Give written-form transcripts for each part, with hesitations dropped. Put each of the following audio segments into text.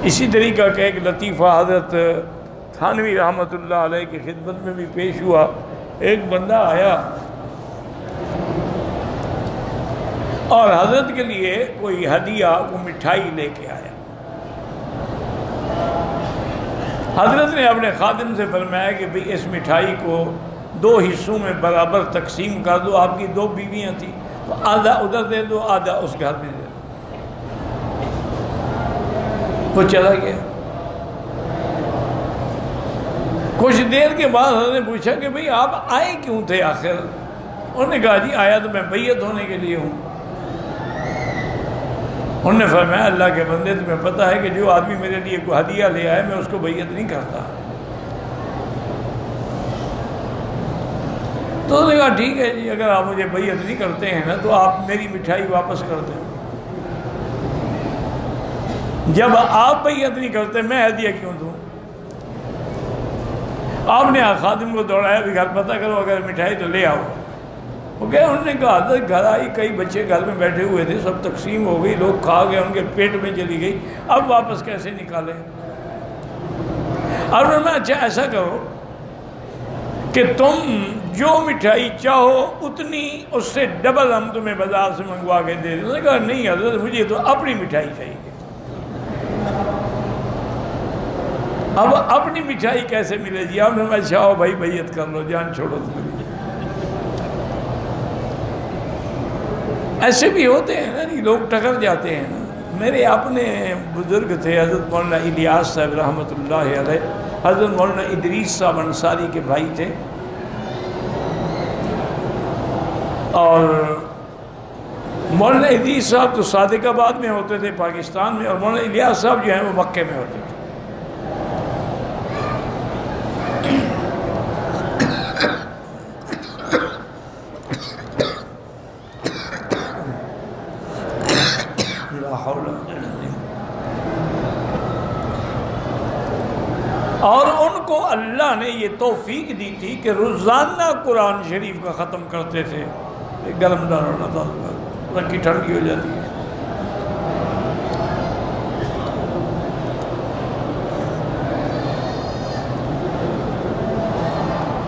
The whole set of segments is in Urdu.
اسی طریقہ کا ایک لطیفہ حضرت تھانوی رحمۃ اللہ علیہ کی خدمت میں بھی پیش ہوا. ایک بندہ آیا اور حضرت کے لیے کوئی ہدیہ، کوئی مٹھائی لے کے آیا. حضرت نے اپنے خادم سے فرمایا کہ بھئی اس مٹھائی کو 2 حصوں میں برابر تقسیم کر دو. آپ کی 2 بیویاں تھیں تو آدھا ادھر دے دو، آدھا اس گھر میں دے دو. وہ چلا گیا. کچھ دیر کے بعد حضرت نے پوچھا کہ بھئی آپ آئے کیوں تھے آخر؟ انہوں نے کہا جی آیا تو میں بیعت ہونے کے لیے ہوں. انہوں نے فرمایا اللہ کے بندے تمہیں پتہ ہے کہ جو آدمی میرے لیے کوئی ہدیہ لے آئے میں اس کو بیعت نہیں کرتا. تو انہوں نے کہا ٹھیک ہے جی، اگر آپ مجھے بیعت نہیں کرتے ہیں نا تو آپ میری مٹھائی واپس کر دیں. جب آپ بیعت نہیں کرتے میں ہدیہ کیوں دوں؟ آپ نے خادم کو دوڑایا بھی گھر پتہ کرو، اگر مٹھائی تو لے آؤ. وہ گئے. انہوں نے کہا حضرت گھر آئی، کئی بچے گھر میں بیٹھے ہوئے تھے، سب تقسیم ہو گئی، لوگ کھا گئے، ان کے پیٹ میں چلی گئی، اب واپس کیسے نکالیں؟ اور میں اچھا ایسا کرو کہ تم جو مٹھائی چاہو اتنی اس سے ڈبل ہم تمہیں بازار سے منگوا کے دے دیں. انہوں نے کہا نہیں حضرت مجھے تو اپنی مٹھائی چاہیے. اب اپنی مٹھائی کیسے ملے گی؟ آپ نے میں چاہو بھائی بیعت کر لو، جان چھوڑو تمہیں. ایسے بھی ہوتے ہیں نا، لوگ ٹکر جاتے ہیں نا. میرے اپنے بزرگ تھے حضرت مولانا الیاس صاحب رحمۃ اللہ علیہ، حضرت مولانا ادریس صاحب انصاری کے بھائی تھے. اور مولانا ادریس صاحب تو صادق آباد میں ہوتے تھے پاکستان میں، اور مولانا الیاس صاحب جو ہیں وہ مکے میں ہوتے تھے. اور ان کو اللہ نے یہ توفیق دی تھی کہ روزانہ قرآن شریف کا ختم کرتے تھے. گرم دار ہونا تھا، رکھی ٹھنڈی ہو جاتی ہے.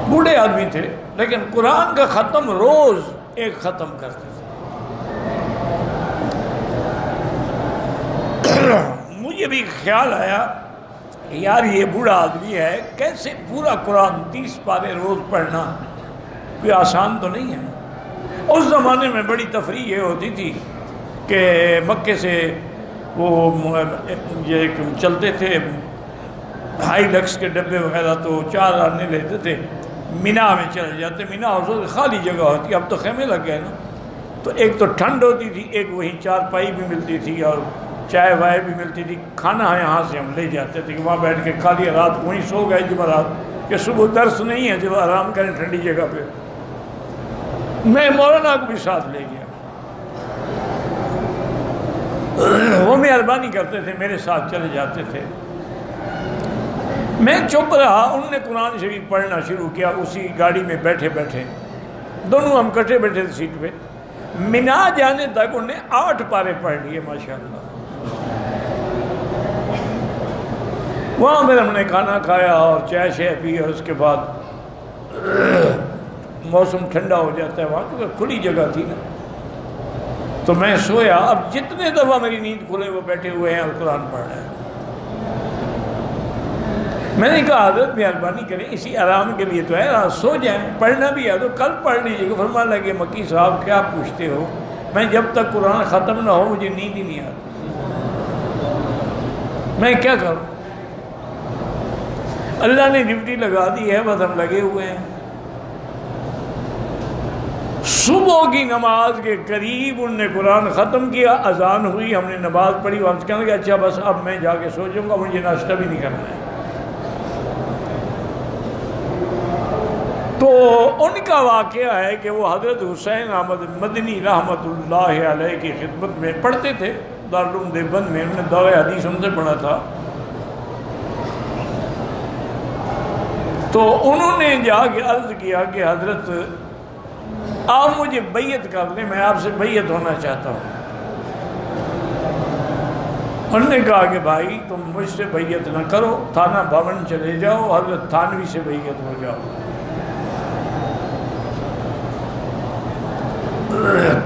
بوڑھے آدمی تھے لیکن قرآن کا ختم روز ایک ختم کرتے تھے. مجھے بھی خیال آیا یار یہ بوڑھا آدمی ہے، کیسے پورا قرآن 30 پارے روز پڑھنا کوئی آسان تو نہیں ہے. اس زمانے میں بڑی تفریح یہ ہوتی تھی کہ مکے سے وہ یہ چلتے تھے ہائی لکس کے ڈبے وغیرہ، تو 4 آنے لیتے تھے، مینا میں چلے جاتے. مینا خالی جگہ ہوتی، اب تو خیمے لگ گئے نا. تو ایک تو ٹھنڈ ہوتی تھی، ایک وہیں چارپائی بھی ملتی تھی اور چائے وائے بھی ملتی تھی. کھانا یہاں سے ہم لے جاتے تھے کہ وہاں بیٹھ کے کھا لیا، رات وہیں سو گئے جمعرات کہ صبح درس نہیں ہے، جب آرام کریں ٹھنڈی جگہ پہ. میں مولانا کو بھی ساتھ لے گیا، وہ مہربانی کرتے تھے، میرے ساتھ چلے جاتے تھے. میں چپ رہا، انہوں نے قرآن شریف پڑھنا شروع کیا اسی گاڑی میں بیٹھے بیٹھے. دونوں ہم کٹے بیٹھے تھے سیٹ پہ. مینا جانے تک انہوں نے 8 پارے پڑھ لیے ماشاءاللہ. وہاں پھر ہم نے کھانا کھایا اور چائے شائے پی، اور اس کے بعد موسم ٹھنڈا ہو جاتا ہے وہاں کیونکہ کھلی جگہ تھی نا. تو میں سویا. اب جتنے دفعہ میری نیند کھلے وہ بیٹھے ہوئے ہیں اور قرآن پڑھ رہے ہیں. میں نے کہا حضرت مہربانی کریں، اسی آرام کے لیے تو ہے، سو جائیں، پڑھنا بھی ہے تو کل پڑھ لیجیے گا. فرمانے لگے مکی صاحب کیا پوچھتے ہو، میں جب تک قرآن ختم نہ ہو مجھے نیند ہی نہیں آتی، میں کیا کروں؟ اللہ نے ڈیوٹی لگا دی ہے، بس ہم لگے ہوئے ہیں. صبح کی نماز کے قریب انہوں نے قرآن ختم کیا، اذان ہوئی، ہم نے نماز پڑھی. واپس کہنے لگا اچھا بس اب میں جا کے سو جاؤں گا، مجھے ناشتہ بھی نہیں کرنا ہے. تو ان کا واقعہ ہے کہ وہ حضرت حسین احمد مدنی رحمۃ اللہ علیہ کی خدمت میں پڑھتے تھے دارالعلوم دیوبند میں. انہوں نے دور حدیث ان سے پڑھا تھا. تو انہوں نے جا کے عرض کیا کہ حضرت آپ مجھے بیعت کر لیں، میں آپ سے بیعت ہونا چاہتا ہوں. انہوں نے کہا کہ بھائی تم مجھ سے بیعت نہ کرو، تھانہ بھون چلے جاؤ، حضرت تھانوی سے بیعت ہو جاؤ۔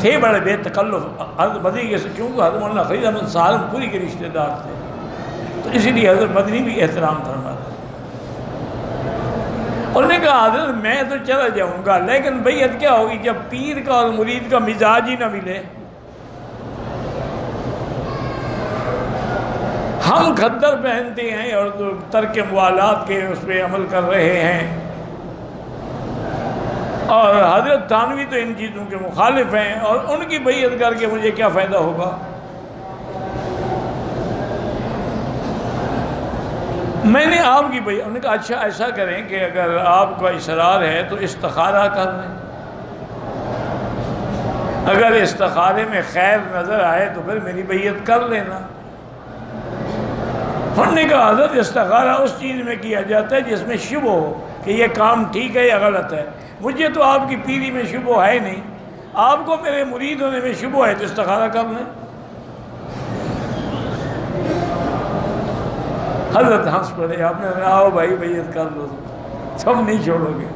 تھے بڑے بے تکلف حضرت مدنی کے، کیونکہ حضرت مولانا فرید احمد سہارنپوری کے رشتہ دار تھے، تو اسی لیے حضرت مدنی بھی احترام فرماتے۔ انہوں نے کہا حضرت میں تو چلا جاؤں گا، لیکن بیعت کیا ہوگی جب پیر کا اور مرید کا مزاج ہی نہ ملے؟ ہم خدر پہنتے ہیں اور ترک موالات کے اس پہ عمل کر رہے ہیں، اور حضرت تھانوی تو ان چیزوں کے مخالف ہیں، اور ان کی بیعت کر کے مجھے کیا فائدہ ہوگا؟ میں نے آپ کی بیعت، انہوں نے کہا اچھا ایسا کریں کہ اگر آپ کا اصرار ہے تو استخارہ کر لیں، اگر استخارے میں خیر نظر آئے تو پھر میری بیعت کر لینا۔ انہوں نے کہا حضرت استخارہ اس چیز میں کیا جاتا ہے جس میں شبہ ہو کہ یہ کام ٹھیک ہے یا غلط ہے، مجھے تو آپ کی پیری میں شبہ ہے نہیں، آپ کو میرے مرید ہونے میں شبہ ہے تو استخارہ کر لیں۔ حضرت ہنس پڑے، آپ نے کہا آؤ بھائی بیعت کر لو، سب نہیں چھوڑو گے۔